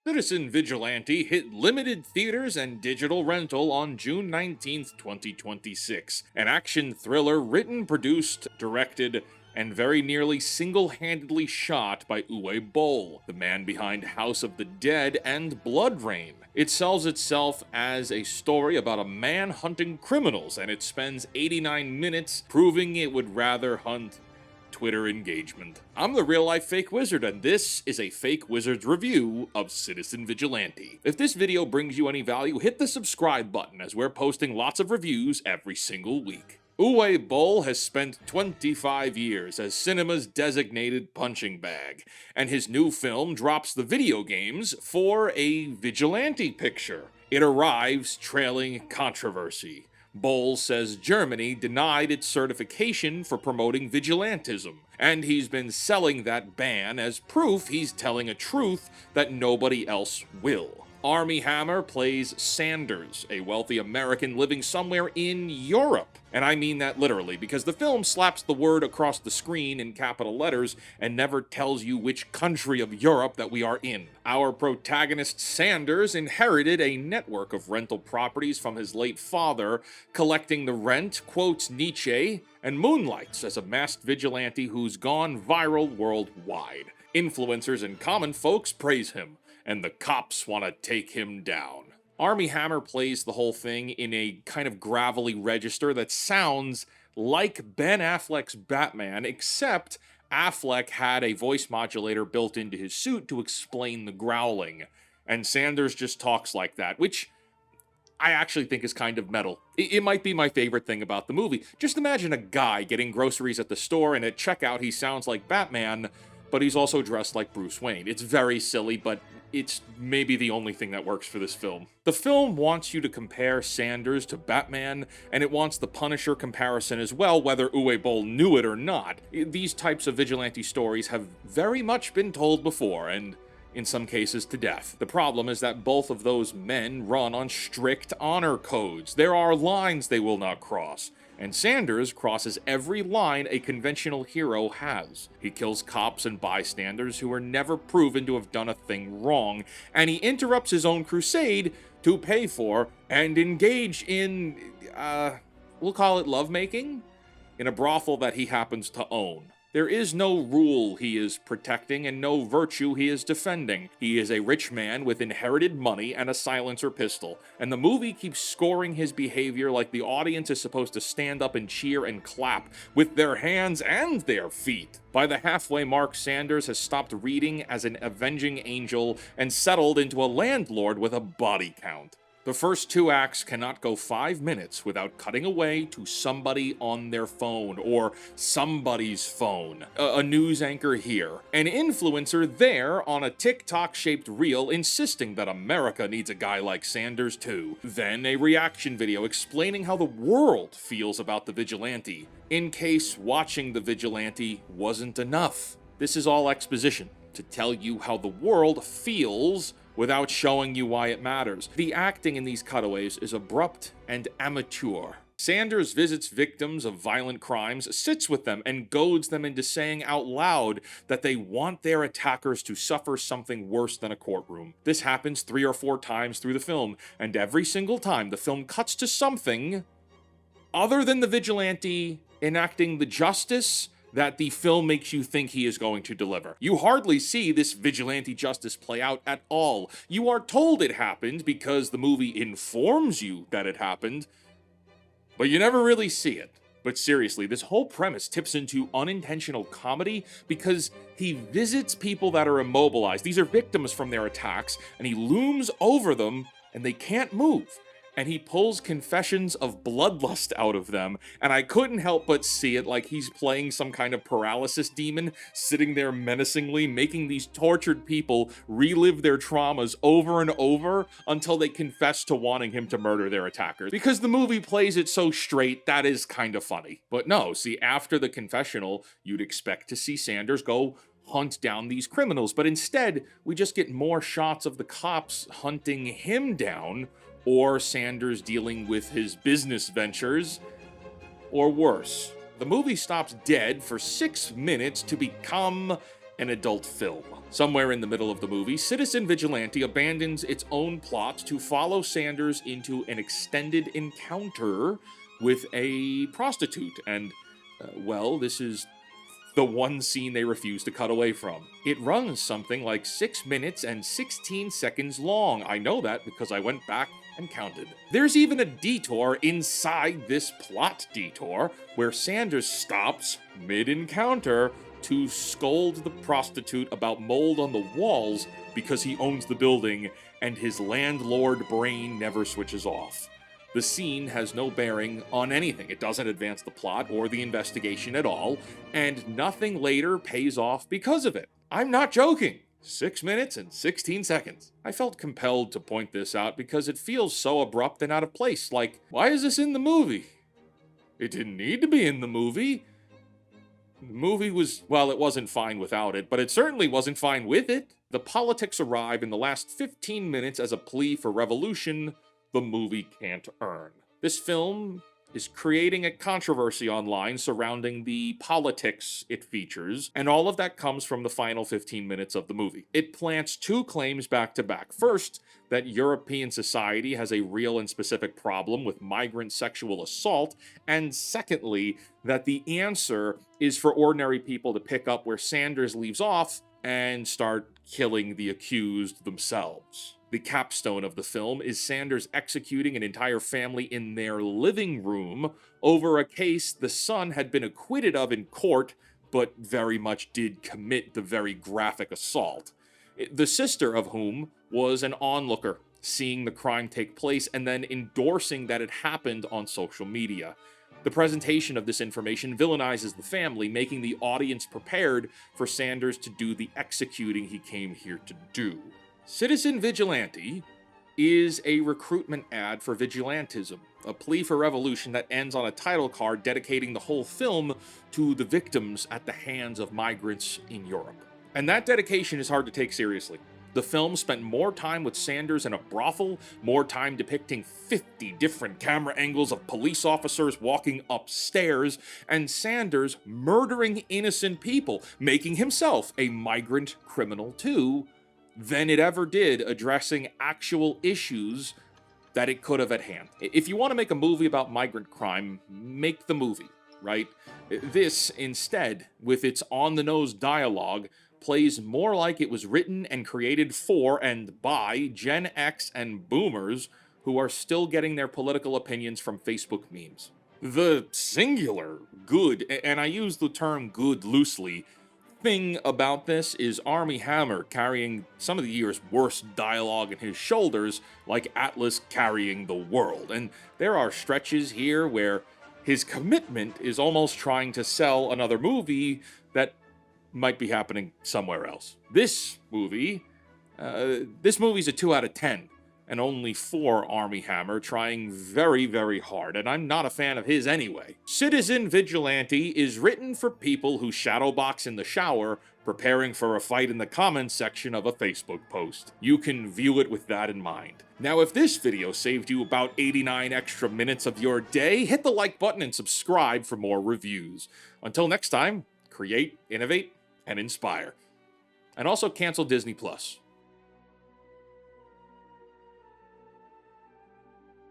Citizen Vigilante hit limited theaters and digital rental on June 19th, 2026. An action thriller written, produced, directed, and very nearly single-handedly shot by Uwe Boll, the man behind House of the Dead and Blood Rain. It sells itself as a story about a man hunting criminals, and it spends 89 minutes proving it would rather hunt Twitter engagement. I'm the real-life Fake Wizard, and this is a Fake Wizard's review of Citizen Vigilante. If this video brings you any value, hit the subscribe button, as we're posting lots of reviews every single week. Uwe Boll has spent 25 years as cinema's designated punching bag, and his new film drops the video games for a vigilante picture. It arrives trailing controversy. Boll says Germany denied its certification for promoting vigilantism, and he's been selling that ban as proof he's telling a truth that nobody else will. Armie Hammer plays Sanders, a wealthy American living somewhere in Europe. And I mean that literally, because the film slaps the word across the screen in capital letters and never tells you which country of Europe that we are in. Our protagonist Sanders inherited a network of rental properties from his late father, collecting the rent, quotes Nietzsche, and moonlights as a masked vigilante who's gone viral worldwide. Influencers and common folks praise him, and the cops want to take him down. Armie Hammer plays the whole thing in a kind of gravelly register that sounds like Ben Affleck's Batman, except Affleck had a voice modulator built into his suit to explain the growling, and Sanders just talks like that, which I actually think is kind of metal. It might be my favorite thing about the movie. Just imagine a guy getting groceries at the store, and at checkout he sounds like Batman, but he's also dressed like Bruce Wayne. It's very silly, but it's maybe the only thing that works for this film. The film wants you to compare Sanders to Batman, and it wants the Punisher comparison as well, whether Uwe Boll knew it or not. These types of vigilante stories have very much been told before, and in some cases to death. The problem is that both of those men run on strict honor codes. There are lines they will not cross, and Sanders crosses every line a conventional hero has. He kills cops and bystanders who are never proven to have done a thing wrong, and he interrupts his own crusade to pay for and engage in, we'll call it lovemaking, in a brothel that he happens to own. There is no rule he is protecting and no virtue he is defending. He is a rich man with inherited money and a silencer pistol, and the movie keeps scoring his behavior like the audience is supposed to stand up and cheer and clap with their hands and their feet. By the halfway mark, Sanders has stopped reading as an avenging angel and settled into a landlord with a body count. The first two acts cannot go 5 minutes without cutting away to somebody on their phone, or somebody's phone. A news anchor here, an influencer there on a TikTok-shaped reel insisting that America needs a guy like Sanders too. Then a reaction video explaining how the world feels about the vigilante, in case watching the vigilante wasn't enough. This is all exposition, to tell you how the world feels without showing you why it matters. The acting in these cutaways is abrupt and amateur. Sanders visits victims of violent crimes, sits with them, and goads them into saying out loud that they want their attackers to suffer something worse than a courtroom. This happens 3 or 4 times through the film, and every single time the film cuts to something other than the vigilante enacting the justice that the film makes you think he is going to deliver. You hardly see this vigilante justice play out at all. You are told it happened because the movie informs you that it happened, but you never really see it. But seriously, this whole premise tips into unintentional comedy because he visits people that are immobilized. These are victims from their attacks, and he looms over them and they can't move. And he pulls confessions of bloodlust out of them, and I couldn't help but see it like he's playing some kind of paralysis demon, sitting there menacingly, making these tortured people relive their traumas over and over until they confess to wanting him to murder their attackers. Because the movie plays it so straight, that is kind of funny. But no, see, after the confessional, you'd expect to see Sanders go hunt down these criminals, but instead, we just get more shots of the cops hunting him down, or Sanders dealing with his business ventures, or worse. The movie stops dead for 6 minutes to become an adult film. Somewhere in the middle of the movie, Citizen Vigilante abandons its own plot to follow Sanders into an extended encounter with a prostitute, and, well, this is the one scene they refuse to cut away from. It runs something like 6 minutes and 16 seconds long. I know that because I went back and counted. There's even a detour inside this plot detour where Sanders stops mid-encounter to scold the prostitute about mold on the walls because he owns the building and his landlord brain never switches off. The scene has no bearing on anything. It doesn't advance the plot or the investigation at all, and nothing later pays off because of it. I'm not joking. 6 minutes and 16 seconds. I felt compelled to point this out because it feels so abrupt and out of place. Like, why is this in the movie? It didn't need to be in the movie. The movie was, well, it wasn't fine without it, but it certainly wasn't fine with it. The politics arrive in the last 15 minutes as a plea for revolution the movie can't earn. This film is creating a controversy online surrounding the politics it features, and all of that comes from the final 15 minutes of the movie. It plants two claims back to back. First, that European society has a real and specific problem with migrant sexual assault, and secondly, that the answer is for ordinary people to pick up where Sanders leaves off and start killing the accused themselves. The capstone of the film is Sanders executing an entire family in their living room over a case the son had been acquitted of in court, but very much did commit the very graphic assault. The sister of whom was an onlooker, seeing the crime take place and then endorsing that it happened on social media. The presentation of this information villainizes the family, making the audience prepared for Sanders to do the executing he came here to do. Citizen Vigilante is a recruitment ad for vigilantism, a plea for revolution that ends on a title card dedicating the whole film to the victims at the hands of migrants in Europe. And that dedication is hard to take seriously. The film spent more time with Sanders in a brothel, more time depicting 50 different camera angles of police officers walking upstairs, and Sanders murdering innocent people, making himself a migrant criminal too, than it ever did addressing actual issues that it could have at hand. If you want to make a movie about migrant crime, make the movie, right? This, instead, with its on-the-nose dialogue, plays more like it was written and created for and by Gen X and boomers who are still getting their political opinions from Facebook memes. The singular good, and I use the term good loosely, thing about this is Armie Hammer carrying some of the year's worst dialogue in his shoulders, like Atlas carrying the world. And there are stretches here where his commitment is almost trying to sell another movie that might be happening somewhere else. This movie's a 2 out of 10, and only for Armie Hammer trying very, very hard, and I'm not a fan of his anyway. Citizen Vigilante is written for people who shadowbox in the shower, preparing for a fight in the comments section of a Facebook post. You can view it with that in mind. Now, if this video saved you about 89 extra minutes of your day, hit the like button and subscribe for more reviews. Until next time, create, innovate, and inspire. And also cancel Disney+.